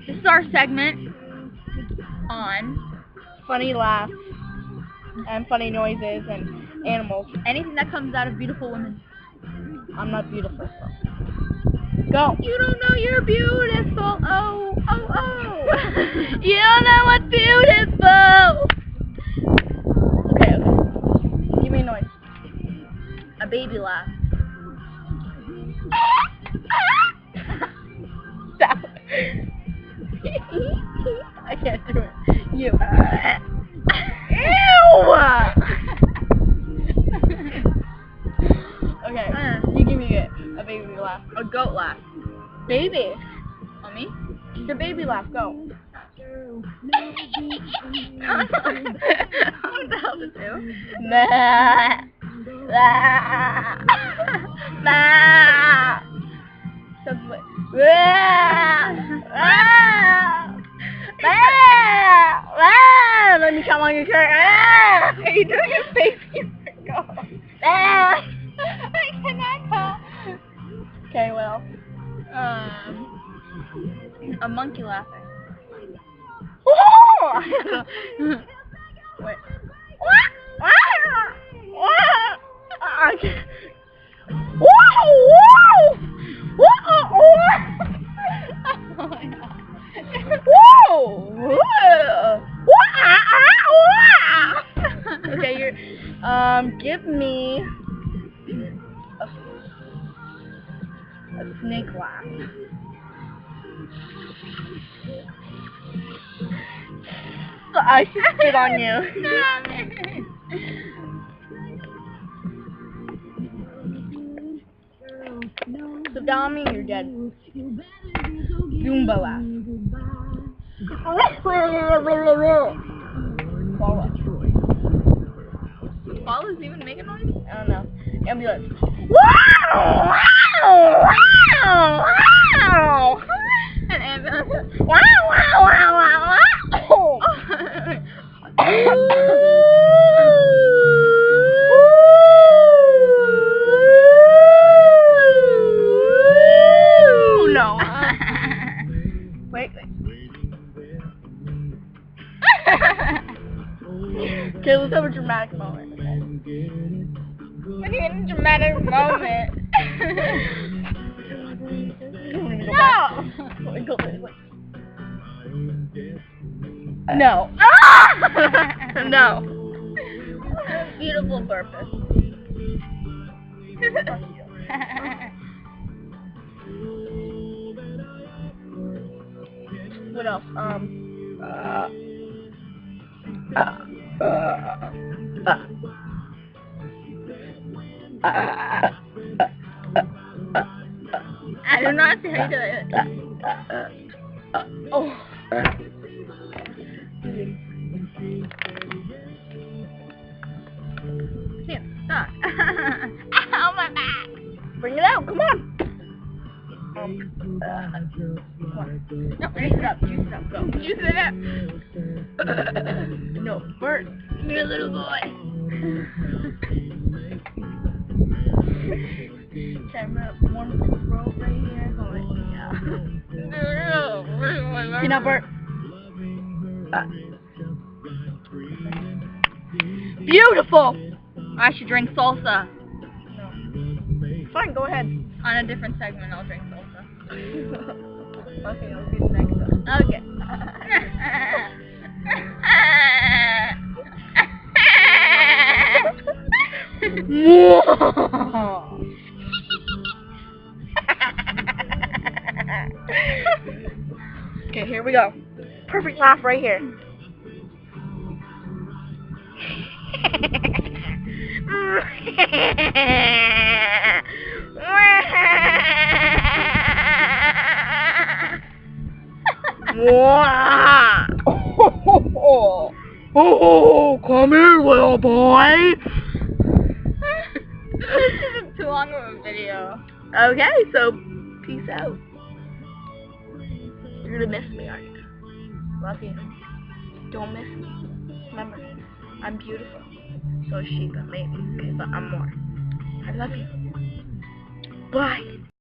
This is our segment on funny laughs and funny noises and animals. anything that comes out of beautiful women. I'm not beautiful, so. Go. You don't know you're beautiful. Oh, oh, oh. You don't know what's beautiful. Okay. Give me a noise. A baby laugh. Stop. I can't do it. You. Ew! Okay, you give me a baby laugh. A goat laugh. Baby. On me? Your baby laugh, go. What the hell to do? Nah. Nah. Nah. Sounds like. Let me come on your shirt. Are you doing a baby? Go. I cannot go. Okay, well. A monkey laughing. Wait. Okay, you're give me a snake laugh. I should spit on you. So down me, you're dead. Goomba laugh. Koala. Koalas even make a noise? I don't know. Ambulance. An ambulance. No. Wait. Okay, let's have a dramatic moment. When you're in a dramatic moment. No. No. No. Beautiful purpose. What else? I don't know how to do it. Oh. Can't stop. Ow, my back. Bring it out. Come on. No, juice it up. Juice it up. Go. Juice it up. No, Bert. You're a little boy. Camera, warm throat right here. Oh, yeah. Peanut Bert. Beautiful. I should drink salsa. No. Fine, go ahead. On a different segment, I'll drink salsa. Okay, I'll do next time. Okay. Okay, here we go. Perfect laugh right here. Oh, come here, little boy. This isn't too long of a video. Okay, so peace out. You're gonna miss me, aren't you? Love you. Don't miss me. Remember, I'm beautiful. So is she, but maybe. Okay, but I'm more. I love you. Bye.